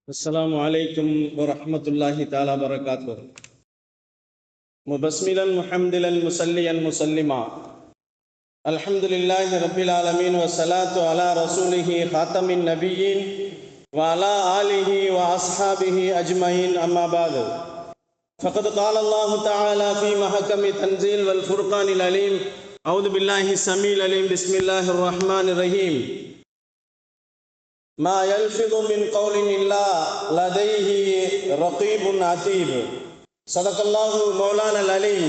السلام عليكم ورحمة الله تعالى وبركاته. مبسملا محمدلا مسليا مسلما. الحمد لله رب العالمين والصلاة على رسوله خاتم النبيين وعلى آله وأصحابه أجمعين. أما بعد، فقد قال الله تعالى في محكم التنزيل والفرقان العليم: أعوذ بالله السميع العليم، بسم الله الرحمن الرحيم. ما يلفظ من قول إلا لديه رقيب عتيد. صدق الله مولانا العليم.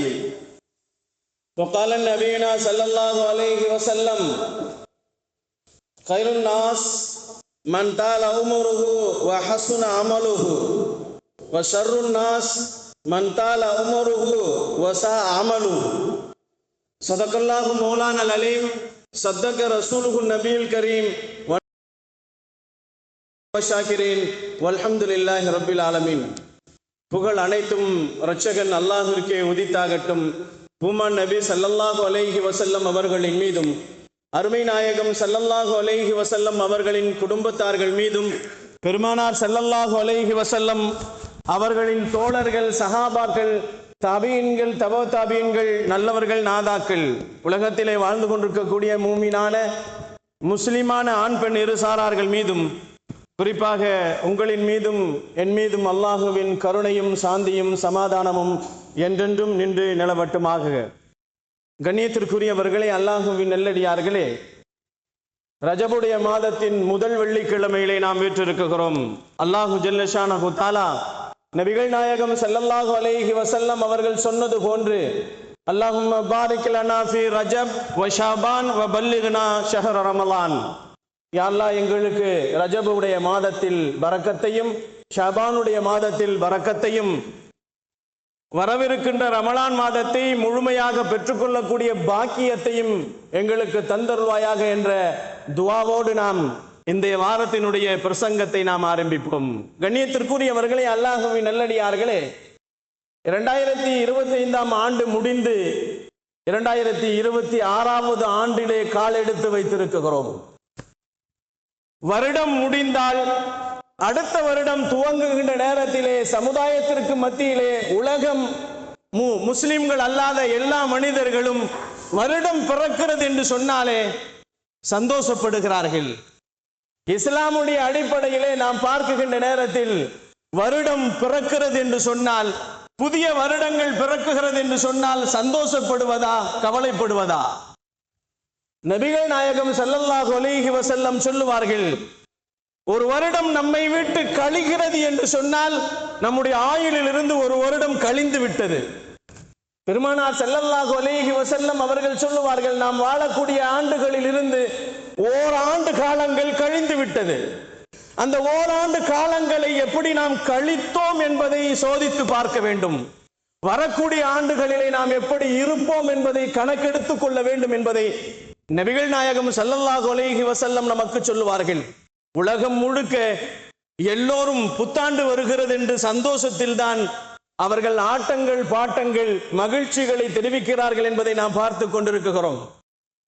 وقال نبينا صلى الله عليه وسلم: خير الناس من طال عمره وحسن عمله، وشر الناس من طال عمره وساء عمله. صدق الله مولانا العليم. صدق رسوله النبي الكريم. வல்ஹம்துலில்லாஹி ரப்பில் ஆலமீன். புகழ் அனைத்தும் இரட்சகன் அல்லாஹ்விற்கே உதித்தாகட்டும். பூமான் நபி ஸல்லல்லாஹு அலைஹி வஸல்லம் அவர்களின் மீதும், அருமை நாயகம் ஸல்லல்லாஹு அலைஹி வஸல்லம் அவர்களின் குடும்பத்தார்கள் மீதும், பெருமானார் ஸல்லல்லாஹு அலைஹி வஸல்லம் அவர்களின் தோழர்கள், சஹாபாக்கள், தாபீன்கள், தபோ தாபீன்கள், நல்லவர்கள், நாதாக்கள், உலகத்திலே வாழ்ந்து கொண்டிருக்கக்கூடிய மூமினான முஸ்லிமான ஆண் பெண் இரு சாரார்கள் மீதும், குறிப்பாக உங்களின் மீதும் என் மீதும் அல்லாஹுவின் கருணையும் சாந்தியும் சமாதானமும் என்றென்றும் நின்று நிலவட்டுமாக. கண்ணியத்திற்குரியவர்களே, அல்லாஹுவின் நல்லடியார்களே, ரஜபுடைய மாதத்தின் முதல் வெள்ளிக்கிழமையிலே நாம் வீற்றிருக்கிறோம். அல்லாஹு ஜல்லஷானஹு தஆலா நபிகள் நாயகம் ஸல்லல்லாஹு அலைஹி வஸல்லம் அவர்கள் சொன்னது போன்று, அல்லாஹும்ம பாரிக் லனா ஃபீ ரஜப் வ ஷஅபான் வ பல்லிக்னா ஷஹ்ர ரமலான். யா அல்லாஹ், எங்களுக்கு ரஜபுடைய மாதத்தில் பரக்கத்தையும், ஷஅபானுடைய மாதத்தில் பரக்கத்தையும், வரவிருக்கின்ற ரமலான் மாதத்தை முழுமையாக பெற்றுக்கொள்ளக்கூடிய பாக்கியத்தையும் எங்களுக்கு தந்தருள்வாயாக என்ற துஆவோடு நாம் இந்த வாரத்தினுடைய பிரசங்கத்தை நாம் ஆரம்பிப்போம். கண்ணியத்திற்குரியவர்களே, அல்லாஹ்வின் நல்லடியார்களே, 2025ஆம் ஆண்டு முடிந்து 2026வது ஆண்டிலே காலெடுத்து வைத்திருக்கிறோம். வருடம் முடிந்தால் அடுத்த வருடம் துவங்குகின்ற நேரத்திலே சமுதாயத்திற்கு மத்தியிலே உலகம் முஸ்லிம்கள் அல்லாத எல்லா மனிதர்களும் வருடம் பிறக்கிறது என்று சொன்னாலே சந்தோஷப்படுகிறார்கள். இஸ்லாமுடைய அடிப்படையிலே நாம் பார்க்கின்ற நேரத்தில் வருடம் பிறக்கிறது என்று சொன்னால், புதிய வருடங்கள் பிறக்குகிறது என்று சொன்னால் சந்தோஷப்படுவதா, கவலைப்படுவதா? நபிகள் நாயகம் ஸல்லல்லாஹு அலைஹி வஸல்லம் சொல்லுவார்கள், ஒரு வருடம் நம்மை விட்டு கழிகிறது என்று சொன்னால் நம்முடைய ஆயுளில் இருந்து ஒரு வருடம் கழிந்து விட்டது. பெருமானார் ஸல்லல்லாஹு அலைஹி வஸல்லம் அவர்கள் சொல்லுவார்கள், நாம் வாழக்கூடிய ஆண்டுகளில் இருந்து ஓராண்டு காலங்கள் கழிந்து விட்டது. அந்த ஓராண்டு காலங்களை எப்படி நாம் கழித்தோம் என்பதை சோதித்து பார்க்க வேண்டும். வரக்கூடிய ஆண்டுகளிலே நாம் எப்படி இருப்போம் என்பதை கணக்கெடுத்துக் கொள்ள வேண்டும் என்பதை நபிகள் நாயகம் ஸல்லல்லாஹு அலைஹி வஸல்லம் நமக்கு சொல்லுவார்கள். உலகம் முழுக்க எல்லோரும் புத்தாண்டு வருகிறது என்று சந்தோஷத்தில் தான் அவர்கள் ஆட்டங்கள், பாட்டங்கள், மகிழ்ச்சிகளை தெரிவிக்கிறார்கள் என்பதை நாம் பார்த்து கொண்டிருக்கிறோம்.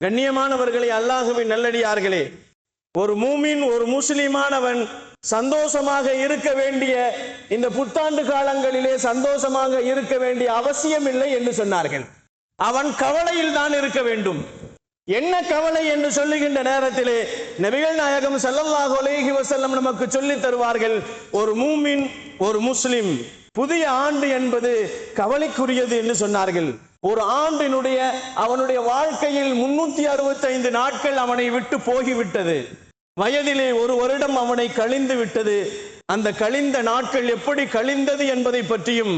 கண்ணியமானவர்களே, அல்லாஹுவின் நல்லடியார்களே, ஒரு மூமின், ஒரு முஸ்லிமானவன் சந்தோஷமாக இருக்க வேண்டிய இந்த புத்தாண்டு காலங்களிலே சந்தோஷமாக இருக்க வேண்டிய அவசியம் இல்லை என்று சொன்னார்கள். அவன் கவலையில் தான் இருக்க வேண்டும். என்ன கவலை என்று சொல்லுகின்ற நேரத்திலே நபிகள் நாயகம் ஸல்லல்லாஹு அலைஹி வஸல்லம் நமக்கு சொல்லி தருவார்கள், ஒரு மூமின், ஒரு முஸ்லிம், புதிய ஆண்டு என்பது கவலைக்குரியது என்று சொன்னார்கள். ஒரு ஆண்டினுடைய அவனுடைய வாழ்க்கையில் 365 நாட்கள் அவனை விட்டு போகிவிட்டது. வயதிலே ஒரு வருடம் அவனை கழிந்து விட்டது. அந்த கழிந்த நாட்கள் எப்படி கழிந்தது என்பதை பற்றியும்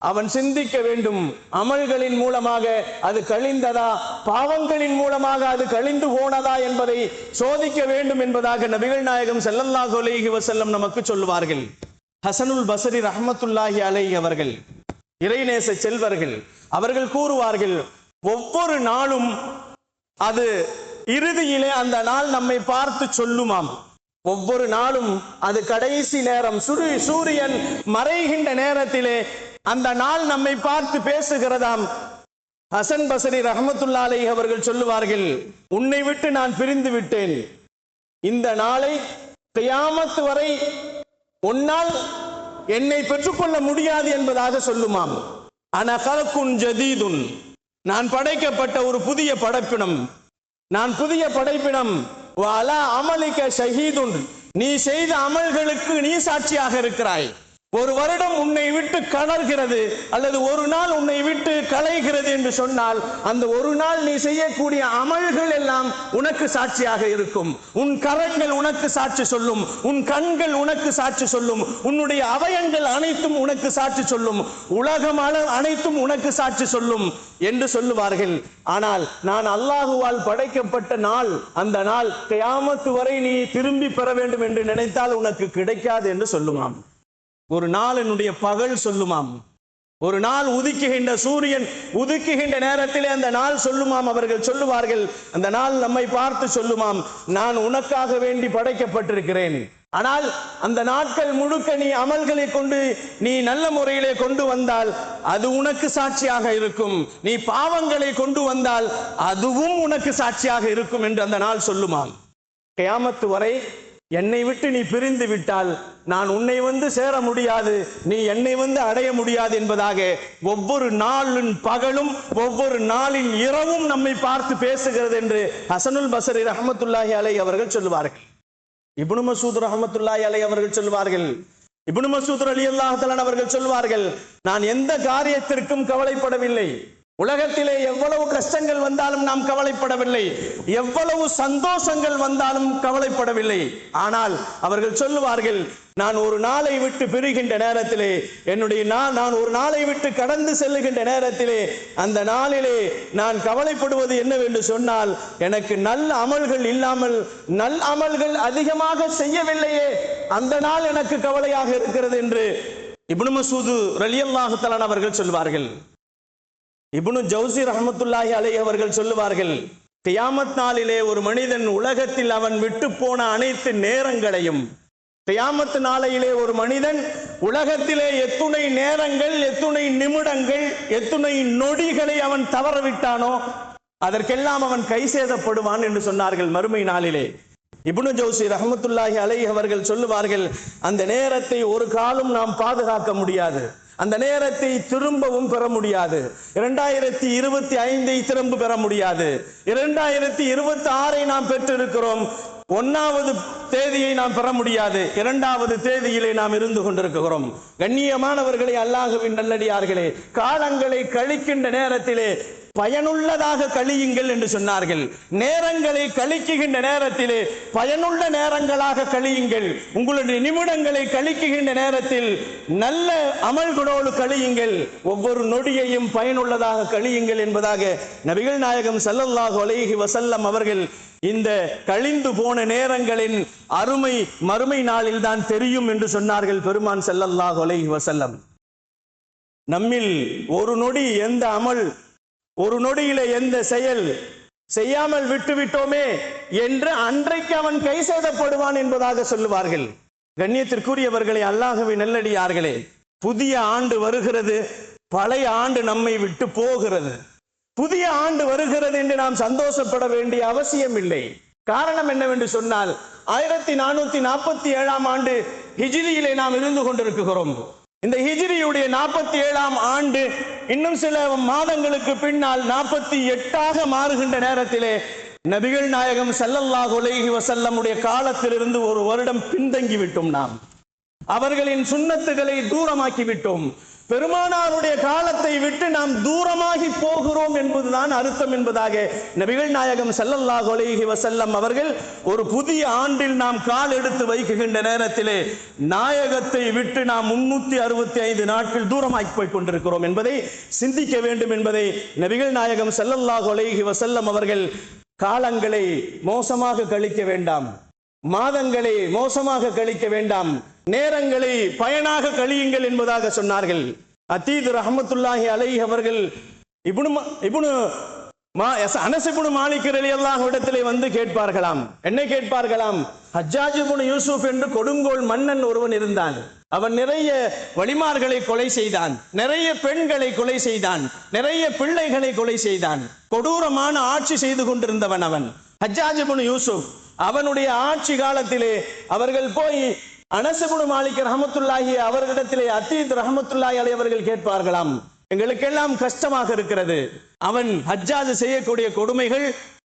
அவன் சிந்திக்க வேண்டும். அமல்களின் மூலமாக அது கழிந்ததா, பாவங்களின் மூலமாக அது கழிந்து போனதா என்பதை சோதிக்க வேண்டும் என்பதாக நபிகள் நாயகம் ஸல்லல்லாஹு அலைஹி வஸல்லம் நமக்கு சொல்லுவார்கள். ஹசனுல் பஸ்ரி ரஹ்மத்துல்லாஹி அலைஹி அவர்கள், இறைநேச செல்வர்கள், அவர்கள் கூறுவார்கள், ஒவ்வொரு நாளும் அது இறுதியிலே அந்த நாள் நம்மை பார்த்து சொல்லுமாம். ஒவ்வொரு நாளும் அது கடைசி நேரம், சூரியன் மறைகின்ற நேரத்திலே அந்த நாள் நம்மை பார்த்து பேசுகிறதாம். ஹசன் பஸ்ரி ரஹ்மத்துல்லாஹி அலைஹி அவர்கள் சொல்லுவார்கள், உன்னை விட்டு நான் பிரிந்து விட்டேன். இந்த நாளை கியாமத் வரை உன்னால் என்னை பெற்றுக்கொள்ள முடியாது என்பதாக சொல்லுமாம். அன கலக்குன் ஜதீதுன், நான் படைக்கப்பட்ட ஒரு புதிய படைப்பினம், நான் புதிய படைப்பினம். அலா அமலிக ஷஹீதுன், நீ செய்த அமல்களுக்கு நீ சாட்சியாக இருக்கிறாய். ஒரு வருடம் உன்னை விட்டு கலர்கிறது அல்லது ஒரு நாள் உன்னை விட்டு களைகிறது என்று சொன்னால் அந்த ஒரு நாள் நீ செய்யக்கூடிய அமல்கள் எல்லாம் உனக்கு சாட்சியாக இருக்கும். உன் கரங்கள் உனக்கு சாட்சி சொல்லும், உன் கண்கள் உனக்கு சாட்சி சொல்லும், உன்னுடைய அவயங்கள் அனைத்தும் உனக்கு சாட்சி சொல்லும், உலகம் அனைத்தும் உனக்கு சாட்சி சொல்லும் என்று சொல்லுவார்கள். ஆனால் நான் அல்லாஹுவால் படைக்கப்பட்ட நாள், அந்த நாள் கியாமத்து வரை நீ திரும்பி பெற வேண்டும் என்று நினைத்தால் உனக்கு கிடைக்காது என்று சொல்லுமாம். ஒரு நாள் என்னுடைய பகல் சொல்லுமாம். ஒரு நாள் உதிக்குகின்ற சூரியன் உதிக்குகின்ற நேரத்திலே அந்த நாள் சொல்லுமாம். அவர்கள் சொல்லுவார்கள், அந்த நாள் நம்மை பார்த்து சொல்லுமாம், நான் உனக்காக வேண்டி படைக்கப்பட்டிருக்கிறேன். ஆனால் அந்த நாட்கள் முழுக்க நீ அமல்களை கொண்டு நீ நல்ல முறையிலே கொண்டு வந்தால் அது உனக்கு சாட்சியாக இருக்கும், நீ பாவங்களை கொண்டு வந்தால் அதுவும் உனக்கு சாட்சியாக இருக்கும் என்று அந்த நாள் சொல்லுமாம். கியாமத்து வரை என்னை விட்டு நீ பிரிந்து விட்டால் நான் உன்னை வந்து சேர முடியாது, நீ என்னை வந்து அடைய முடியாது என்பதாக ஒவ்வொரு நாளின் பகலும் ஒவ்வொரு நாளின் இரவும் நம்மை பார்த்து பேசுகிறது என்று ஹசனுல் பஸ்ரி ரஹ்மத்துல்லாஹி அலைஹி அவர்கள் சொல்லுவார்கள். இப்னு மசூத் ரஹ்மத்துல்லாஹி அலைஹி அவர்கள் சொல்லுவார்கள், இப்னு மசூத் ரலியல்லாஹு தஆலா அவர்கள் சொல்வார்கள், நான் எந்த காரியத்திற்கும் கவலைப்படவில்லை. உலகத்திலே எவ்வளவு கஷ்டங்கள் வந்தாலும் நாம் கவலைப்படவில்லை, எவ்வளவு சந்தோஷங்கள் வந்தாலும் கவலைப்படவில்லை. ஆனால் அவர்கள் சொல்லுவார்கள், நான் ஒரு நாளை விட்டு பிரிகின்ற நேரத்திலே, என்னுடைய நான் ஒரு நாளை விட்டு கடந்து செல்லுகின்ற நேரத்திலே, அந்த நாளிலே நான் கவலைப்படுவது என்னவென்று சொன்னால், எனக்கு நல்ல அமல்கள் இல்லாமல் நல் அமல்கள் அதிகமாக செய்யவில்லையே, அந்த நாள் எனக்கு கவலையாக இருக்கிறது என்று இப்னு மசூத் ரலியல்லாஹு தஆலா அவர்கள் சொல்வார்கள். இப்னு ஜௌசி ரஹ்மத்துல்லாஹி அலைஹி அவர்கள் சொல்லுவார்கள், கியாமத் நாளிலே ஒரு மனிதன் உலகத்தில் அவன் விட்டு போன அனைத்து நேரங்களையும், கியாமத் நாளையிலே ஒரு மனிதன் உலகத்திலே எத்துணை நேரங்கள், எத்துணை நிமிடங்கள், எத்துணை நொடிகளை அவன் தவறவிட்டானோ அதற்கெல்லாம் அவன் கை சேதப்படுவான் என்று சொன்னார்கள் மறுமை நாளிலே. இப்னு ஜௌசி ரஹ்மத்துல்லாஹி அலைஹி அவர்கள் சொல்லுவார்கள், அந்த நேரத்தை ஒரு காலம் நாம் பாதுகாக்க முடியாது, அந்த நேரத்தை திரும்பவும் பெற முடியாது. 2025 திரும்ப பெற முடியாது. 2026 நாம் பெற்றிருக்கிறோம், 1வது தேதியை நாம் பெற முடியாது, 2வது தேதியிலே நாம் இருந்து கொண்டிருக்கிறோம். கண்ணியமானவர்களே, அல்லாஹ்வின் நல்லடியார்களே, காலங்களை கழிக்கின்ற நேரத்திலே பயனுள்ளதாக கழியுங்கள் என்று சொன்னார்கள். நேரங்களை கழிக்குகின்ற நேரத்திலே பயனுள்ள நேரங்களாக கழியுங்கள். உங்களுடைய நிமிடங்களை கழிக்குகின்ற நேரத்தில் நல்ல அமல்களோடு கழியுங்கள். ஒவ்வொரு நொடியையும் பயனுள்ளதாக கழியுங்கள் என்பதாக நபிகள் நாயகம் ஸல்லல்லாஹு அலைஹி வஸல்லம் அவர்கள் இந்த கழிந்து போன நேரங்களின் அருமை மறுமை நாளில் தான் தெரியும் என்று சொன்னார்கள் பெருமான் ஸல்லல்லாஹு அலைஹி வஸல்லம். நம்மில் ஒரு நொடி எந்த அமல், ஒரு நொடியில எந்த செயல் செய்யாமல் விட்டுவிட்டோமே என்று அன்றைக்கு அவன் கை சேதப்படுவான் என்பதாக சொல்லுவார்கள். கண்ணியத்திற்குரியவர்களே, அல்லாஹ்வின் நல்லடியார்களே, புதிய ஆண்டு வருகிறது, பழைய ஆண்டு நம்மை விட்டு போகிறது. புதிய ஆண்டு வருகிறது என்று நாம் சந்தோஷப்பட வேண்டிய அவசியம் இல்லை. காரணம் என்னவென்று சொன்னால், 1447 ஆண்டு ஹிஜ்ரியிலே நாம் இருந்து கொண்டிருக்கிறோம். இந்த ஹிஜ்ரியுடைய 47ஆம் ஆண்டு இன்னும் சில மாதங்களுக்கு பின்னால் 48ஆக மாறுகின்ற நேரத்திலே நபிகள் நாயகம் ஸல்லல்லாஹு அலைஹி வஸல்லமுடைய காலத்திலிருந்து ஒரு வருடம் பின்தங்கி விட்டோம். நாம் அவர்களின் சுன்னத்துகளை தூரமாக்கி விட்டோம். பெருமானாருடைய காலத்தை விட்டு நாம் தூரமாகி போகிறோம் என்பதுதான் அர்த்தம் என்பதாக நபிகள் நாயகம் ஸல்லல்லாஹு அலைஹி வஸல்லம் அவர்கள் ஒரு புதிய ஆண்டில் நாம் கால் எடுத்து வைக்கின்ற நேரத்திலே நாயகத்தை விட்டு நாம் 365 நாட்கள் தூரமாகி போய் கொண்டிருக்கிறோம் என்பதை சிந்திக்க வேண்டும் என்பதை நபிகள் நாயகம் ஸல்லல்லாஹு அலைஹி வஸல்லம் அவர்கள் காலங்களை மோசமாக கழிக்க வேண்டாம், மாதங்களை மோசமாக கழிக்க வேண்டாம், நேரங்களை பயனாக கழியுங்கள் என்பதாக சொன்னார்கள். அத்தீத் ரஹ்மத்துல்லாஹி அலைஹி அவர்கள் அனஸ் இப்னு மாலிக் ரலியல்லாஹு இடத்திலே வந்து கேட்பார்களாம். என்ன கேட்பார்களாம்? ஹஜ்ஜாஜ் இப்னு யூசுப் என்று கொடுங்கோல் மன்னன் ஒருவன் இருந்தான். அவன் நிறைய வலிமார்களை கொலை செய்தான், நிறைய பெண்களை கொலை செய்தான், நிறைய பிள்ளைகளை கொலை செய்தான். கொடூரமான ஆட்சி செய்து கொண்டிருந்தவன் அவன் ஹஜ்ஜாஜ் இப்னு யூசுப். அவனுடைய ஆட்சி காலத்திலே அவர்கள் போய் அனஸ் இப்னு மாலிக் ரஹ்மத்துல்லாஹி அவர்களிடத்திலே அதீத் ரஹ்மத்துல்லாஹி அலைஹி அவர்கள் கேட்பார்களாம், எங்களுக்கெல்லாம் கஷ்டமாக இருக்கிறது, அவன் ஹஜ்ஜாஜ் செய்யக்கூடிய கொடுமைகள்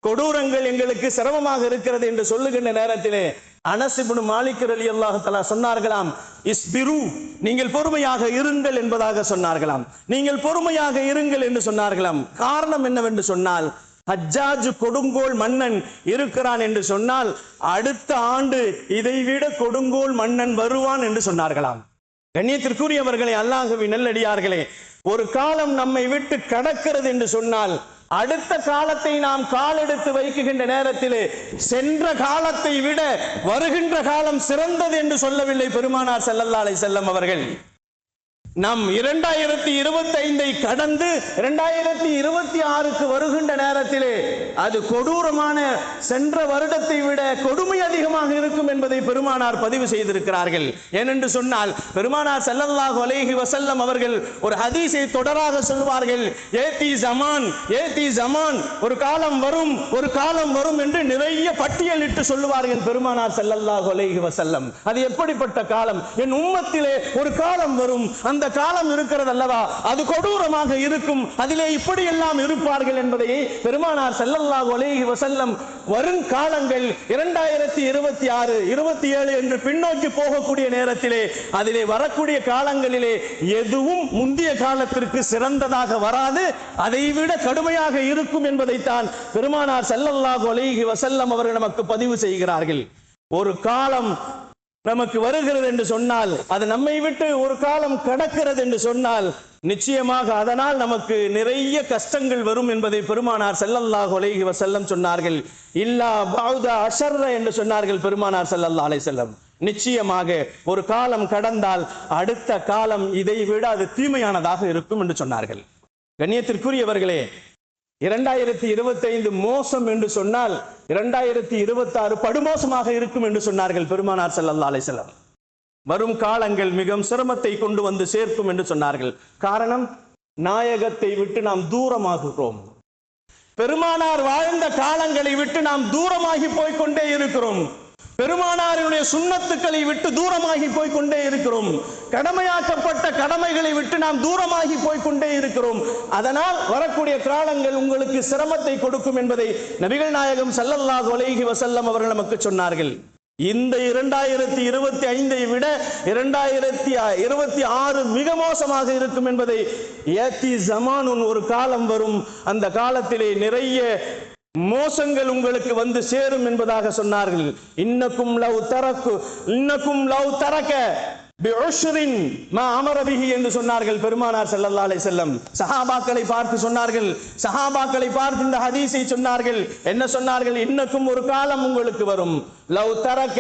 கொடூரங்கள் எங்களுக்கு சிரமமாக இருக்கிறது என்று சொல்லுகின்ற நேரத்திலே அனஸ் இப்னு மாலிக் ரலியல்லாஹு தஆலா சொன்னார்களாம், இஸ்பிரு, நீங்கள் பொறுமையாக இருங்கள் என்பதாக சொன்னார்களாம். நீங்கள் பொறுமையாக இருங்கள் என்று சொன்னார்களாம். காரணம் என்னவென்று சொன்னால், ஹஜ்ஜாஜ் கொடுங்கோல் மன்னன் இருக்கிறான் என்று சொன்னால் அடுத்த ஆண்டு இதைவிட கொடுங்கோல் மன்னன் வருவான் என்று சொன்னார்களாம். கண்ணியத்திற்குரியவர்களே, அல்லாஹ்வின் நல்லடியார்களே, ஒரு காலம் நம்மை விட்டு கடக்கிறது என்று சொன்னால் அடுத்த காலத்தை நாம் காலெடுத்து வைக்குகின்ற நேரத்திலே சென்ற காலத்தை விட வருகின்ற காலம் சிறந்தது என்று சொல்லவில்லை பெருமானார் ஸல்லல்லாஹு அலைஹி வஸல்லம் அவர்கள். நாம் 2025 கடந்து 2026க்கு வருகின்ற நேரத்திலே அது கொடூரமான சென்ற வருடத்தை விட கொடுமை அதிகமாக இருக்கும் என்பதை பெருமானார் பதிவு செய்திருக்கிறார்கள். ஏனென்று சொன்னால் பெருமானார் ஸல்லல்லாஹு அலைஹி வஸல்லம் அவர்கள் ஒரு ஹதீஸை தொடராக சொல்வார்கள், ஏத்தி ஜமான், ஒரு காலம் வரும், ஒரு காலம் வரும் என்று நிறைய பட்டியலிட்டு சொல்லுவார்கள் பெருமானார் ஸல்லல்லாஹு அலைஹி வஸல்லம். அது எப்படிப்பட்ட காலம்? என் உம்மத்திலே ஒரு காலம் வரும், அந்த காலம் இருக்கிறது அல்லவா, அது கொடூரமாக இருக்கும், அதிலே இப்படி எல்லாம் இருப்பார்கள் என்பதை பெருமானார் ஸல்லல்லாஹு அலைஹி வஸல்லம் வருங்காலங்கள் 2026, 27 என்று பின்னோக்கி போகக்கூடிய நேரத்திலே அதிலே வரக்கூடிய காலங்களிலே எதுவும் முந்தைய காலத்திற்கு சிறந்ததாக வராது, அதைவிட கடுமையாக இருக்கும் என்பதைத்தான் பெருமானார் ஸல்லல்லாஹு அலைஹி வஸல்லம் அவர்கள் நமக்கு பதிவு செய்கிறார்கள். ஒரு காலம் நமக்கு வருகிறது என்று சொன்னால், அது நம்மை விட்டு ஒரு காலம் கடக்கிறது என்று சொன்னால் நிச்சயமாக அதனால் நமக்கு நிறைய கஷ்டங்கள் வரும் என்பதை பெருமானார் ஸல்லல்லாஹு அலைஹி வஸல்லம் சொன்னார்கள். இல்லா பௌதா அஷர்ர என்று சொன்னார்கள் பெருமானார் ஸல்லல்லாஹு அலைஹி வஸல்லம். நிச்சயமாக ஒரு காலம் கடந்தால் அடுத்த காலம் இதை விட அது தீமையானதாக இருக்கும் என்று சொன்னார்கள். கண்ணியத்திற்குரியவர்களே, 2025 மோசம் என்று சொன்னால் 2026 படுமோசமாக இருக்கும் என்று சொன்னார்கள் பெருமானார் ஸல்லல்லாஹு அலைஹி வஸல்லம். வரும் காலங்கள் மிகவும் சிரமத்தை கொண்டு வந்து சேர்க்கும் என்று சொன்னார்கள். காரணம், நாயகத்தை விட்டு நாம் தூரமாகிறோம். பெருமானார் வாழ்ந்த காலங்களை விட்டு நாம் தூரமாகி போய்கொண்டே இருக்கிறோம். பெருமானாருடைய சுன்னத்துக்களை விட்டு தூரமாகி போய்கொண்டே இருக்கிறோம். கடமையாக்கப்பட்ட கடமைகளை விட்டு நாம் தூரமாகி போய்கொண்டே இருக்கிறோம். அதனால் வரக்கூடிய காலங்கள் உங்களுக்கு சிரமத்தை கொடுக்கும் என்பதை நபிகள் நாயகம் ஸல்லல்லாஹு அலைஹி வஸல்லம் அவர்கள் நமக்கு சொன்னார்கள். இந்த 2025 விட 2026 மிக மோசமாக இருக்கும் என்பதை ஏத்தி ஜமானுன், ஒரு காலம் வரும், அந்த காலத்திலே நிறைய மோசங்கள் உங்களுக்கு வந்து சேரும் என்பதாக சொன்னார்கள். இன்னக்கும் லவ் தரக பிஉஷ்ரின் மா அமர பிஹி என்று சொன்னார்கள் பெருமானார் ஸல்லல்லாஹு அலைஹி வஸல்லம். சஹாபாக்களை பார்த்து சொன்னார்கள், சஹாபாக்களை பார்த்து இந்த ஹதீஸை சொன்னார்கள். என்ன சொன்னார்கள்? இன்னக்கும் ஒரு காலம் உங்களுக்கு வரும், லவ் தரக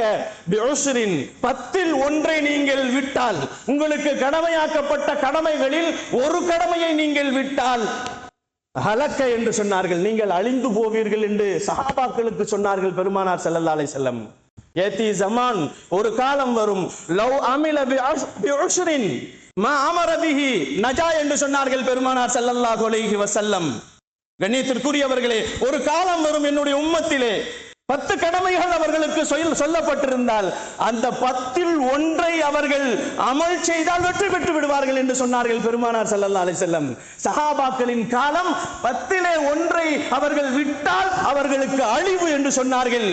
பிஉஷ்ரின், 10ல் 1 நீங்கள் விட்டால், உங்களுக்கு கடமையாக்கப்பட்ட கடமைகளில் ஒரு கடமையை நீங்கள் விட்டால் ஹலக்க என்று சொன்னார்கள், நீங்கள் அழிந்து போவீர்கள் என்று சஹாபாக்களுக்கு சொன்னார்கள் பெருமானார் ஸல்லல்லாஹு அலைஹி வஸல்லம். ஏத்தி ஜமான், ஒரு காலம் வரும், லவ் அமில பிஉஷ்ரின் மா அமர பிஹி நஜா என்று சொன்னார்கள் பெருமானார் ஸல்லல்லாஹு அலைஹி வஸல்லம். கண்ணியத்திற்குரியவர்களே, ஒரு காலம் வரும் என்னுடைய உம்மத்திலே 10 கடமைகள் அவர்களுக்கு சொல்லப்பட்டிருந்தால் அந்த 10ல் 1 அவர்கள் அமல் செய்தால் வெற்றி பெற்று விடுவார்கள் என்று சொன்னார்கள் பெருமானார் ஸல்லல்லாஹு அலைஹி வஸல்லம். சஹாபாக்களின் காலம் 10லே 1 அவர்கள் விட்டால் அவர்களுக்கு அழிவு என்று சொன்னார்கள்.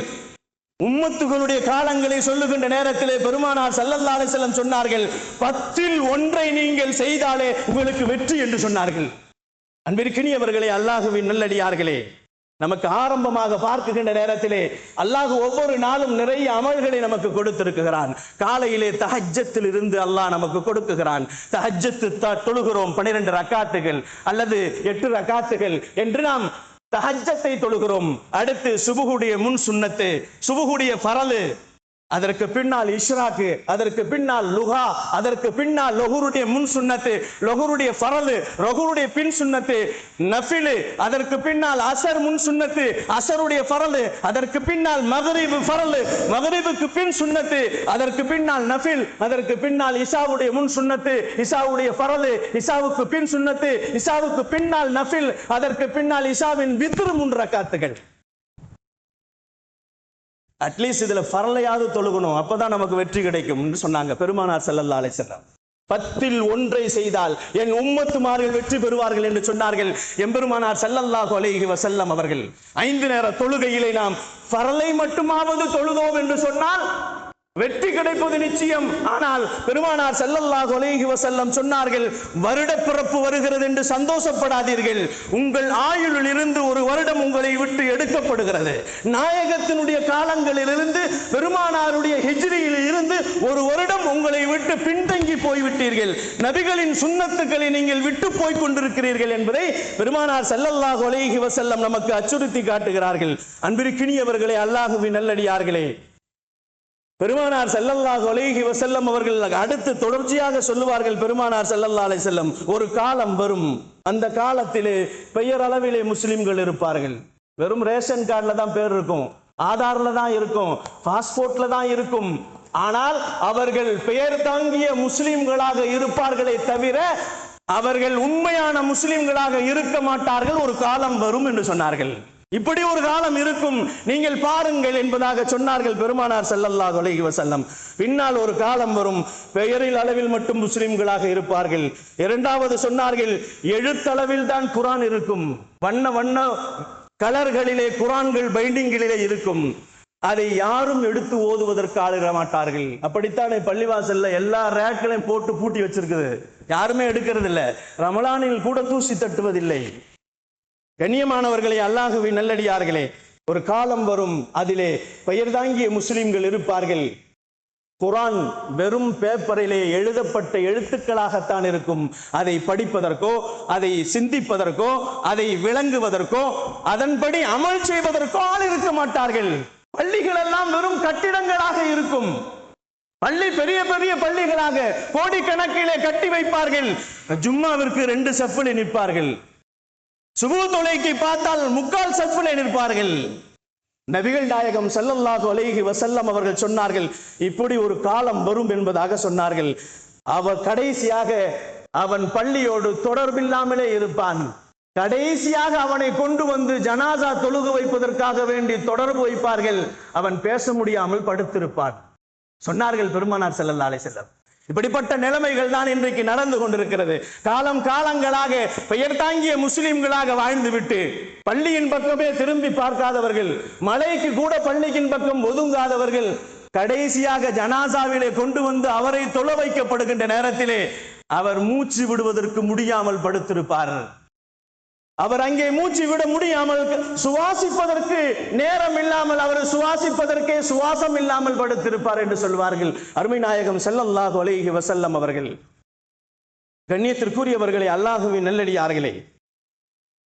உம்மத்துகளுடைய காலங்களை சொல்லுகின்ற நேரத்திலே பெருமானார் ஸல்லல்லாஹு அலைஹி வஸல்லம் சொன்னார்கள், 10ல் 1 நீங்கள் செய்தாலே உங்களுக்கு வெற்றி என்று சொன்னார்கள். அன்பிற்கினியவர்களே, அல்லாஹ்வின் நல்லடியார்களே, நமக்கு ஆரம்பமாக பார்க்குகின்ற நேரத்திலே அல்லாஹ் ஒவ்வொரு நாளும் நிறைய அமல்களை நமக்கு கொடுத்திருக்கிறான். காலையிலே தஹஜ்ஜத்தில் இருந்து அல்லாஹ் நமக்கு கொடுக்குகிறான். தஹஜ்ஜத்து தொழுகிறோம், 12 ரக்காத்துகள் அல்லது 8 ரக்காத்துகள் என்று நாம் தஹஜ்ஜத்தை தொழுகிறோம். அடுத்து சுபுகுடைய முன் சுன்னத்து, சுபுகுடைய ஃபரலு, அதற்கு பின்னால் இஷ்ராக்கு, அதற்கு பின்னால் லுஹா, அதற்கு பின்னால் லொஹுருடைய முன் சுன்னத்து, லொஹுருடைய ஃபரலு, லொஹுருடைய பின் சுன்னத்து, நஃபிலு, அதற்கு பின்னால் அசர் முன் சுன்னத்து, அசருடைய ஃபரலு, அதற்கு பின்னால் மக்ரிப் ஃபரலு, மக்ரிபுக்கு பின் சுன்னத்து, அதற்கு பின்னால் நஃபில், அதற்கு பின்னால் இஷாவுடைய முன் சுன்னத்து, இஷாவுடைய ஃபரலு, இஷாவுக்கு பின் சுன்னத்து, இஷாவுக்கு பின்னால் நஃபில், அதற்கு பின்னால் இஷாவின் வித்ர் 3 ரக்காத்துகள். அட்லீஸ்ட் இதுல பரலையாவது தொழுகணும், அப்பதான் நமக்கு வெற்றி கிடைக்கும் சொன்னாங்க பெருமானார் ஸல்லல்லாஹு அலைஹி வஸல்லம். 10ல் 1 செய்தால் என் உம்மத்துமார்கள் வெற்றி பெறுவார்கள் என்று சொன்னார்கள் எம்பெருமானார் ஸல்லல்லாஹு அலைஹி வஸல்லம் அவர்கள். 5 நேர தொழுகையிலே நாம் பரலை மட்டுமாவது தொழுதோம் என்று சொன்னால் வெற்றி கிடைப்பது நிச்சயம். ஆனால் பெருமானார் ஸல்லல்லாஹு அலைஹி வஸல்லம் சொன்னார்கள், வருட பிறப்பு வருகிறது என்று சந்தோஷப்படாதீர்கள், உங்கள் ஆயுளில் இருந்து ஒரு வருடம் உங்களை விட்டு எடுக்கப்படுகிறது. நாயகத்தினுடைய காலங்களில் இருந்து பெருமானாருடைய ஹிஜ்ரியில் இருந்து ஒரு வருடம் உங்களை விட்டு பின்தங்கி போய்விட்டீர்கள். நபிகளின் சுன்னத்துக்களை நீங்கள் விட்டு போய் கொண்டிருக்கிறீர்கள் என்பதை பெருமானார் ஸல்லல்லாஹு அலைஹி வஸல்லம் நமக்கு அச்சுறுத்தி காட்டுகிறார்கள். அன்பிற்கினியவர்களே, அல்லாஹ்வின் நல்லடியார்களே, பெருமானார் ஸல்லல்லாஹு அலைஹி வஸல்லம் அவர்கள் அடுத்து தொடர்ச்சியாக சொல்லுவார்கள். பெருமானார் ஸல்லல்லாஹு அலைஹி வஸல்லம், ஒரு காலம் வரும், அந்த காலத்திலே பெயரளவிலே முஸ்லிம்கள் இருப்பார்கள். வெறும் ரேஷன் கார்டுல தான் பேர் இருக்கும், ஆதார்ல தான் இருக்கும், பாஸ்போர்ட்ல தான் இருக்கும். ஆனால் அவர்கள் பெயர் தாங்கிய முஸ்லிம்களாக இருப்பார்களே தவிர அவர்கள் உண்மையான முஸ்லிம்களாக இருக்க மாட்டார்கள். ஒரு காலம் வரும் என்று சொன்னார்கள். இப்படி ஒரு காலம் இருக்கும், நீங்கள் பாருங்கள் என்பதாக சொன்னார்கள் பெருமானார் ஸல்லல்லாஹு அலைஹி வஸல்லம். பின்னால் ஒரு காலம் வரும், பெயரில் அளவில் மட்டும் முஸ்லிம்களாக இருப்பார்கள். இரண்டாவது சொன்னார்கள், எழுத்தளவில் தான் குர்ஆன் இருக்கும், வண்ண வண்ண கலர்களிலே குர்ஆன்கள் பைண்டிங்கிலே இருக்கும், அதை யாரும் எடுத்து ஓதுவதற்கு ஆளுக மாட்டார்கள். அப்படித்தானே பள்ளிவாசல்ல எல்லா ரேக்களையும் போட்டு பூட்டி வச்சிருக்குது, யாருமே எடுக்கிறது இல்லை. ரமலானில் கூட தூசி தட்டுவதில்லை. கண்ணியமானவர்களே, அல்லாஹ்வின் நல்லடியார்களே, ஒரு காலம் வரும், அதிலே பெயர் தாங்கிய முஸ்லிம்கள் இருப்பார்கள். குர்ஆன் வெறும் பேப்பரிலே எழுதப்பட்ட எழுத்துக்களாகத்தான் இருக்கும். அதை படிப்பதற்கோ, அதை சிந்திப்பதற்கோ, அதை விளங்குவதற்கோ, அதன்படி அமல் செய்வதற்கோ ஆள் இருக்க மாட்டார்கள். பள்ளிகள் எல்லாம் வெறும் கட்டிடங்களாக இருக்கும். பள்ளி பெரிய பெரிய பள்ளிகளாக கோடிக்கணக்கிலே கட்டி வைப்பார்கள். ஜும்மாவிற்கு 2 சஃப்ல நிற்பார்கள். சுபு தொலைக்கு பார்த்தால் 3/4 சஃப்ல நிற்பார்கள். நபிகள் நாயகம் ஸல்லல்லாஹு அலைஹி வஸல்லம் அவர்கள் சொன்னார்கள், இப்படி ஒரு காலம் வரும் என்பதாக சொன்னார்கள். கடைசியாக அவன் பள்ளியோடு தொடர்பில்லாமலே இருப்பான். கடைசியாக அவனை கொண்டு வந்து ஜனாசா தொழுக வைப்பதற்காக வேண்டி தொடர்பு வைப்பார்கள். அவன் பேச முடியாமல் படுத்திருப்பான் சொன்னார்கள் பெருமானார் ஸல்லல்லாஹு அலைஹி வஸல்லம். இப்படிப்பட்ட நிலைமைகள் தான் இன்றைக்கு நடந்து கொண்டிருக்கிறது. காலங்களாக பெயர் தாங்கிய முஸ்லிம்களாக வாழ்ந்துவிட்டு பள்ளியின் பக்கமே திரும்பி பார்க்காதவர்கள், மலைக்கு கூட பள்ளியின் பக்கம் ஒதுங்காதவர்கள், கடைசியாக ஜனாசாவிலே கொண்டு வந்து அவரை தொழ வைக்கப்படுகின்ற நேரத்திலே அவர் மூச்சு விடுவதற்கு முடியாமல் படுத்திருப்பார். அவர் அங்கே மூச்சு விட முடியாமல், சுவாசிப்பதற்கு நேரம் இல்லாமல், அவர் சுவாசிப்பதற்கே சுவாசம் இல்லாமல் படுத்திருப்பார் என்று சொல்வார்கள் அருமை நாயகம் ஸல்லல்லாஹு அலைஹி வஸல்லம் அவர்கள். கண்ணியத்திற்குரியவர்களே, அல்லாஹ்வின் நல்லடியார்களே,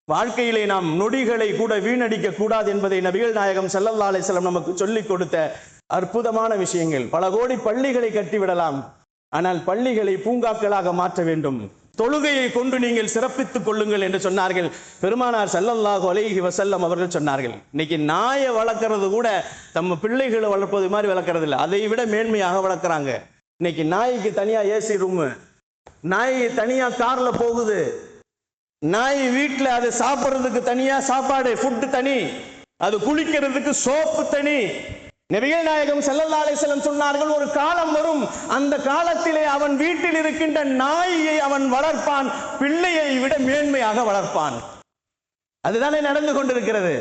வாழ்க்கையிலே நாம் நொடிகளை கூட வீணடிக்க கூடாது என்பதை நபிகள் நாயகம் ஸல்லல்லாஹு அலைஹி வஸல்லம் நமக்கு சொல்லிக் கொடுத்த அற்புதமான விஷயங்கள். பல கோடி பள்ளிகளை கட்டிவிடலாம், ஆனால் பள்ளிகளை பூங்காக்களாக மாற்ற வேண்டும். தொழுகையை கொண்டு நீங்கள் சிறப்பித்துக் கொள்ளுங்கள் என்று சொன்னார்கள் பெருமானார் ஸல்லல்லாஹு அலைஹி வஸல்லம் அவர்கள் சொன்னார்கள். இன்னைக்கு நாயை வளர்க்கறது கூட நம்ம பிள்ளைகளை வளர்ப்பது மாதிரி வளர்க்கறது இல்லை, அதை விட மேன்மையாக வளர்க்குறாங்க. இன்னைக்கு நாய்க்கு தனியா ஏசி ரூமு, நாய் தனியா கார்ல போகுது, நாய் வீட்டில் அது சாப்பிட்றதுக்கு தனியா சாப்பாடு ஃபுட்டு தனி, அது குளிக்கிறதுக்கு சோப்பு தனி. நபிகள் நாயகம் ஸல்லல்லாஹு அலைஹி வஸல்லம் சொன்னார்கள், ஒரு காலம் வரும், அந்த காலத்திலே அவன் வீட்டில் இருக்கின்ற நாயை அவன் வளர்ப்பான், பிள்ளையை விட மேன்மையாக வளர்ப்பான். அதுதானே நடந்து கொண்டிருக்கிறது.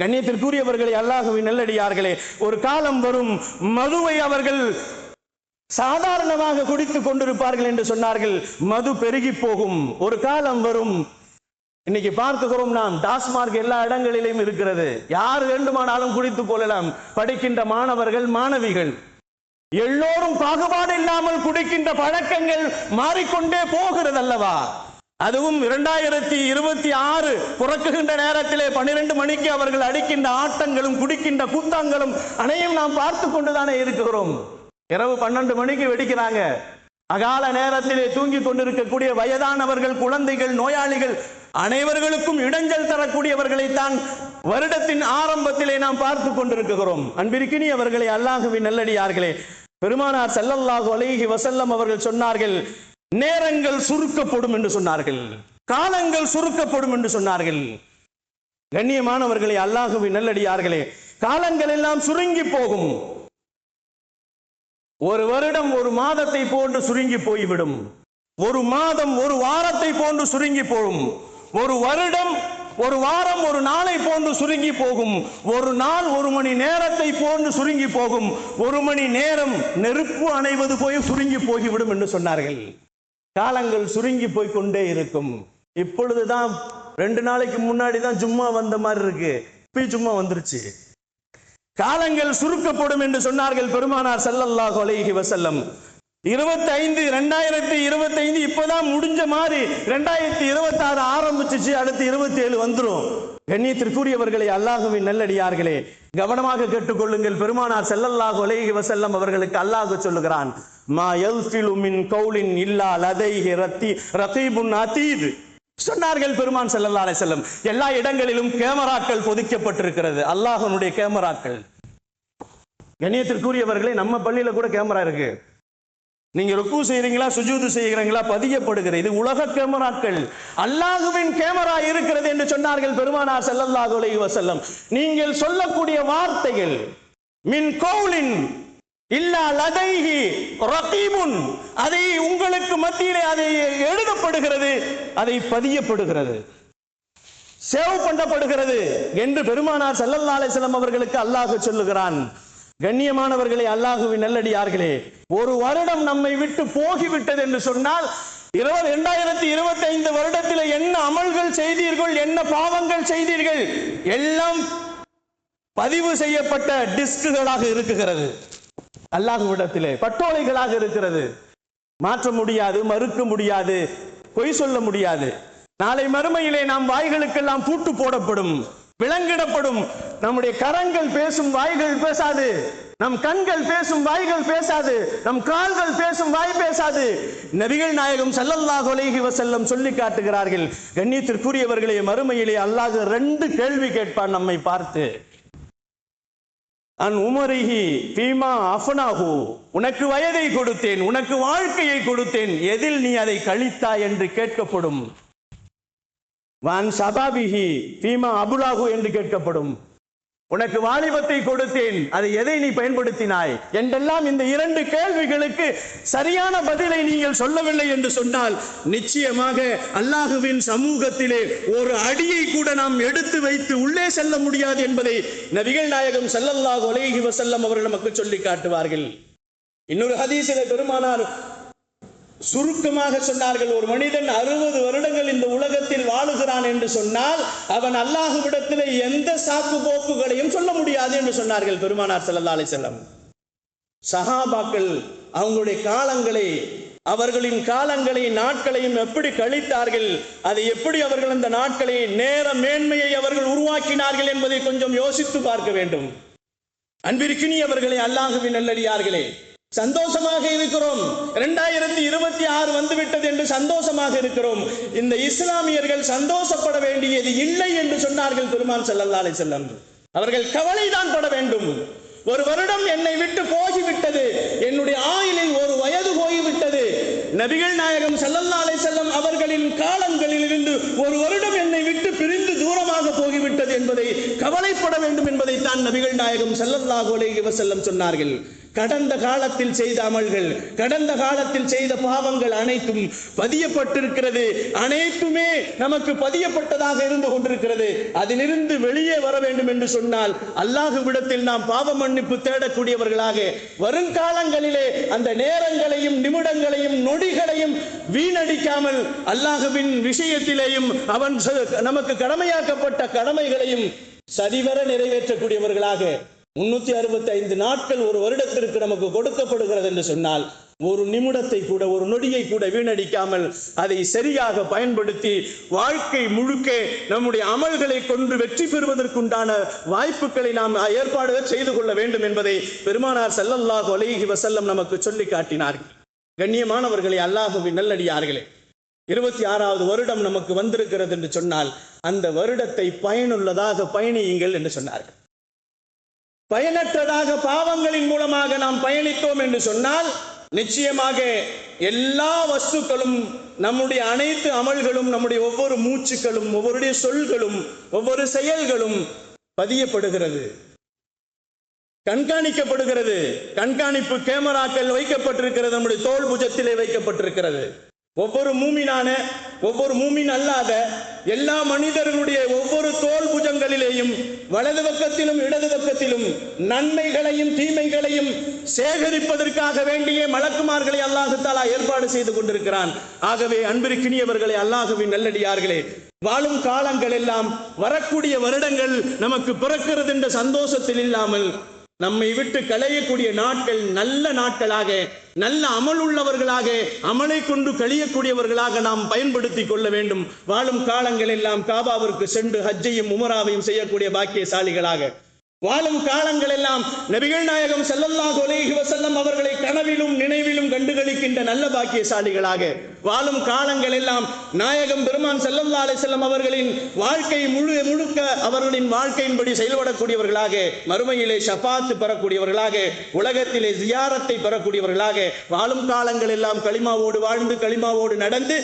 கண்ணியத்திற்குரியவர்களே, அல்லாஹ்வின் நல்லடியார்களே, ஒரு காலம் வரும், மதுவை அவர்கள் சாதாரணமாக குடித்துக் கொண்டிருப்பார்கள் என்று சொன்னார்கள். மது பெருகி போகும். ஒரு காலம் வரும், இன்னைக்கு பார்க்கிறோம் நாம், டாஸ்மார்க் எல்லா இடங்களிலும் இருக்கிறது, யார் வேண்டுமானாலும் குடித்துக் கொள்ளலாம். படிக்கின்ற மாணவர்கள், மாணவிகள் எல்லோரும் பாகுபாடு இல்லாமல் குடிக்கின்ற பழக்கங்கள் மாறிக்கொண்டே போகிறது அல்லவா? அதுவும் 2026 பிறக்குகின்ற நேரத்திலே 12 மணிக்கு அவர்கள் அடிக்கின்ற ஆட்டங்களும் குடிக்கின்ற கூத்தாங்களும் அனையும் நாம் பார்த்து கொண்டுதானே இருக்கிறோம். இரவு 12 மணிக்கு வெடிக்கிறாங்க. அகால நேரத்திலே தூங்கி கொண்டிருக்கக்கூடிய வயதானவர்கள், குழந்தைகள், நோயாளிகள் அனைவர்களுக்கும் இடைஞ்சல் தரக்கூடியவர்களைத்தான் வருடத்தின் ஆரம்பத்திலே நாம் பார்த்து கொண்டிருக்கிறோம். அன்பிற்கினியவர்களே, அல்லாஹ்வின் நல்லடியார்களே, பெருமானார் ஸல்லல்லாஹு அலைஹி வஸல்லம் அவர்கள் சொன்னார்கள், நேரங்கள் சுருக்கப்படும் என்று சொன்னார்கள், காலங்கள் சுருக்கப்படும் என்று சொன்னார்கள். கண்ணியமானவர்களே, அல்லாஹ்வின் நல்லடியார்களே, காலங்கள் எல்லாம் சுருங்கி போகும். ஒரு வருடம் ஒரு மாதத்தை போன்று சுருங்கி போய்விடும். ஒரு மாதம் ஒரு வாரத்தை போன்று சுருங்கி போகும். ஒரு வருடம் ஒரு வாரம் ஒரு நாளை போன்று சுருங்கி போகும். ஒரு நாள் ஒரு மணி நேரத்தை போன்று சுருங்கி போகும். ஒரு மணி நேரம் நெருப்பு அணைவது போய் சுருங்கி போய்விடும் என்று சொன்னார்கள். காலங்கள் சுருங்கி போய் கொண்டே இருக்கும். இப்பொழுதுதான் 2 நாளைக்கு முன்னாடி தான் ஜும்மா வந்த மாதிரி இருக்கு. இப்ப ஜும்மா வந்துருச்சு. காலங்கள் சுருக்கப்படும் என்று சொன்னார்கள் பெருமானார் ஸல்லல்லாஹு அலைஹி வஸல்லம். 2025 இப்பதான் முடிஞ்ச மாதிரி 2026 ஆரம்பிச்சிச்சு. அடுத்து 27 வந்துரும். கண்ணியத்திற்குரியவர்களே, அல்லாஹ்வின் நல்லடியார்களே, கவனமாக கேட்டுக்கொள்ளுங்கள். பெருமானார் ஸல்லல்லாஹு அலைஹி வஸல்லம் அவர்களுக்கு அல்லாஹ் சொல்லுகிறான், மா யல்ஃபிலு மின் கௌலின் இல்லா லதைஹி ரகீபுன் அதீத். சொன்னார்கள் பெருமான் ஸல்லல்லாஹு அலைஹி வஸல்லம், எல்லா இடங்களிலும் கேமராக்கள் பொதிக்கப்பட்டிருக்கிறது. அல்லாஹ்வுடைய கேமராக்கள். கண்ணியத்திற்குரியவர்களே, நம்ம பள்ளியில கூட கேமரா இருக்கு. நீங்க ருக்கு செய்றீங்களா, சுஜூது செய்கிறீங்களா, பதியப்படுகிறது. இது உலக கேமராக்கள். அல்லாஹ்வின் கேமரா இருக்கிறது என்று சொன்னார்கள் பெருமானார் ஸல்லல்லாஹு அலைஹி வஸல்லம். நீங்கள் சொல்லக்கூடிய வார்த்தைகள் மின் கௌலின் இல்லா லதைஹி ரகீபுன், அதை உங்களுக்கு மத்தியிலே அதை எழுதப்படுகிறது, அதை பதியப்படுகிறது, சேவ் பண்ணப்படுகிறது என்று பெருமானார் ஸல்லல்லாஹு அலைஹி வஸல்லம் அவர்களுக்கு அல்லாஹ் சொல்லுகிறான். கண்ணியமானவர்களே, அல்லாஹ்வின் நல்லடியார்களே, ஒரு வருடம் நம்மை விட்டு போகிவிட்டது என்று சொன்னால் 2025 வருடத்தில் என்ன அமல்கள் செய்தீர்கள், என்ன பாவங்கள் செய்தீர்கள், எல்லாம் பதிவு செய்யப்பட்ட டிஸ்குகளாக இருக்குகிறது. அல்லாஹ்விடத்திலே பட்டோலைகளாக இருக்கிறது. மாற்ற முடியாது, மறுக்க முடியாது, பொய் சொல்ல முடியாது. நாளை மறுமையிலே நாம் வாய்களுக்கெல்லாம் பூட்டு போடப்படும், விலங்கிடப்படும். நம்முடைய கரங்கள் பேசும், வாய்கள் பேசாது. நம் கண்கள் பேசும், வாய்கள் பேசாது. நம் கால்கள் பேசும், வாய் பேசாது. நபிகள் நாயகம் ஸல்லல்லாஹு அலைஹி வஸல்லம் சொல்லி காட்டுகிறார்கள். கண்ணியத்திற்குரியவர்களே, மறுமையிலே அல்லாஹ் 2 கேள்வி கேட்பான் நம்மை பார்த்து. அன் உமரிஹி ஃபீமா அஃப்னாஹு, உனக்கு வயதை கொடுத்தேன், உனக்கு வாழ்க்கையை கொடுத்தேன், எதில் நீ அதை கழித்தாய் என்று கேட்கப்படும். வான் ஷபாபிஹி ஃபீமா அபுலாஹு என்று கேட்கப்படும். உனக்கு வாலிபத்தை கொடுத்தேன், அதை எதை நீ பயன்படுத்தினாய் என்றெல்லாம் இந்த 2 கேள்விகளுக்கு சரியான பதிலை நீங்கள் சொல்லவில்லை என்று சொன்னால் நிச்சயமாக அல்லாஹ்வின் சமூகத்திலே ஒரு அடியை கூட நாம் எடுத்து வைத்து உள்ளே செல்ல முடியாது என்பதை நபிகள் நாயகம் ஸல்லல்லாஹு அலைஹி வஸல்லம் அவர்கள் நமக்கு சொல்லி காட்டுவார்கள். இன்னொரு ஹதீஸிலே பெருமானார் சுருக்கமாக சொன்னார்கள், ஒரு மனிதன் 60 வருடங்கள் இந்த உலகத்தில் வாழுகிறான் என்று சொன்னால் அவன் அல்லாஹ்விடத்தில் எந்த சாக்கு போக்குகளையும் சொல்ல முடியாது என்று சொன்னார்கள் பெருமானார் ஸல்லல்லாஹு அலைஹி வஸல்லம். சஹாபாக்கள் அவங்களுடைய காலங்களை, அவர்களின் காலங்களை, நாட்களையும் எப்படி கழித்தார்கள், அதை எப்படி அவர்கள் அந்த நாட்களை, நேர மேன்மையை அவர்கள் உருவாக்கினார்கள் என்பதை கொஞ்சம் யோசித்து பார்க்க வேண்டும். அன்பிற்கினியவர்களே, அல்லாஹ்வின் நல்லடியார்களே, சந்தோஷமாக இருக்கிறோம். 2026 வந்துவிட்டது என்று சந்தோஷமாக இருக்கிறோம். இந்த இஸ்லாமியர்கள் சந்தோஷப்பட வேண்டியது இல்லை என்று சொன்னார்கள் பெருமான் ஸல்லல்லாஹு அலைஹி வஸல்லம். அவர்கள் கவலைதான் பட வேண்டும். ஒரு வருடம் என்னை விட்டு போய்விட்டது, என்னுடைய ஆயுளில் ஒரு வயது போய்விட்டது. நபிகள் நாயகம் ஸல்லல்லாஹு அலைஹி வஸல்லம் அவர்களின் காலங்களில் இருந்து ஒரு வருடம் என்னை விட்டு பிரிந்து தூரமாக போய்விட்டது என்பதை கவலைப்பட வேண்டும் என்பதை தான் நபிகள் நாயகம் ஸல்லல்லாஹு அலைஹி வஸல்லம் சொன்னார்கள். கடந்த காலத்தில் செய்த அமல்கள், கடந்த காலத்தில் செய்த பாவங்கள் அனைத்தும் பதியப்பட்டிருக்கிறது. அனைத்துமே நமக்கு பதியப்பட்டதாக இருந்து கொண்டிருக்கிறது. அதிலிருந்து வெளியே வர வேண்டும் என்று சொன்னால் அல்லாஹ்விடத்தில் நாம் பாவ மன்னிப்பு தேடக்கூடியவர்களாக வருங்காலங்களிலே அந்த நேரங்களையும் நிமிடங்களையும் நொடிகளையும் வீணடிக்காமல் அல்லாஹ்வின் விஷயத்திலேயும் அவன் நமக்கு கடமையாக்கப்பட்ட கடமைகளையும் சரிவர நிறைவேற்றக்கூடியவர்களாக 365 நாட்கள் ஒரு வருடத்திற்கு நமக்கு கொடுக்கப்படுகிறது என்று சொன்னால் ஒரு நிமிடத்தை கூட, ஒரு நொடியை கூட வீணடிக்காமல் அதை சரியாக பயன்படுத்தி வாழ்க்கை முழுக்க நம்முடைய அமல்களை கொண்டு வெற்றி பெறுவதற்குண்டான வாய்ப்புகளை நாம் ஏற்பாடு செய்து கொள்ள வேண்டும் என்பதை பெருமானார் ஸல்லல்லாஹு அலைஹி வஸல்லம் நமக்கு சொல்லி காட்டினார்கள். கண்ணியமானவர்களே, அல்லாஹ்வின் நல்லடியார்களே, 26வது வருடம் நமக்கு வந்திருக்கிறது என்று சொன்னால் அந்த வருடத்தை பயனுள்ளதாக பயணியுங்கள் என்று சொன்னார்கள். பயனற்றதாக பாவங்களின் மூலமாக நாம் பயணித்தோம் என்று சொன்னால் நிச்சயமாக எல்லா வஸ்துக்களும், நம்முடைய அனைத்து அமல்களும், நம்முடைய ஒவ்வொரு மூச்சுக்களும், ஒவ்வொருடைய சொல்களும், ஒவ்வொரு செயல்களும் பதியப்படுகிறது. கண்காணிக்கப்படுகிறது. கண்காணிப்பு கேமராக்கள் வைக்கப்பட்டிருக்கிறது, நம்முடைய தோல் புஜத்திலே வைக்கப்பட்டிருக்கிறது. ஒவ்வொரு மூமின் அல்லாத எல்லா மனிதர்களுடைய ஒவ்வொரு தோல் புஜங்களிலேயும் வலது பக்கத்திலும் இடது பக்கத்திலும் நன்மைகளையும் தீமைகளையும் சேகரிப்பதற்காக வேண்டிய மலக்குமார்களை அல்லாஹ் தஆலா ஏற்பாடு செய்து கொண்டிருக்கிறான். ஆகவே அன்பிற்கினியவர்களே, அல்லாஹ்வின் நல்லடியார்களே, வாழும் காலங்கள் எல்லாம், வரக்கூடிய வருடங்கள் நமக்கு பிறக்கிறது என்ற சந்தோஷத்தில் இல்லாமல் நம்மை விட்டு களையக்கூடிய நாட்கள் நல்ல நாட்களாக, நல்ல அமல் உள்ளவர்களாக, அமலை கொண்டு கழியக்கூடியவர்களாக நாம் பயன்படுத்திக் கொள்ள வேண்டும். வாழும் காலங்கள் எல்லாம் காபாவிற்கு சென்று ஹஜ்ஜையும் உமராவையும் செய்யக்கூடிய பாக்கியசாலிகளாக, வாழும் காலங்கள் எல்லாம் நபிகள் நாயகம் ஸல்லல்லாஹு அலைஹி வஸல்லம் அவர்களை கனவிலும் நினைவிலும் கண்டுகளிக்கின்ற நல்ல பாக்கியசாலிகளாக, வாழும் காலங்கள் எல்லாம் நாயகம் பெருமான் ஸல்லல்லாஹு அலைஹி வஸல்லம் அவர்களின் வாழ்க்கை முழுக்க அவர்களின் வாழ்க்கையின்படி செயல்படக்கூடியவர்களாக, மறுமையிலே ஷஃபாத் பெறக்கூடியவர்களாக, உலகத்திலே ஜியாரத்தை பெறக்கூடியவர்களாக, வாழும் காலங்கள் எல்லாம் களிமாவோடு வாழ்ந்து களிமாவோடு நடந்து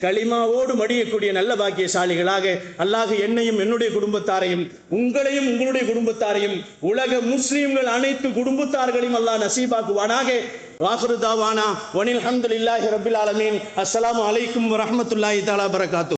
களிமாவோடு மடியக்கூடிய நல்ல பாக்கியசாலிகளாக அல்லாஹ் என்னையும் என்னுடைய குடும்பத்தாரையும் உங்களையும் உங்களுடைய குடும்பத்தாரையும் உலக முஸ்லிம்கள் அனைத்து குடும்பத்தார்களையும் அல்லாஹ் நசீபாக்குவானாக. வாஹிரு தாவானா வனில் ஹம்துலில்லாஹி ரப்பில் ஆலமீன். அஸ்ஸலாமு அலைக்கும் வரஹ்மத்துல்லாஹி தஆலா பரகாத்துஹு.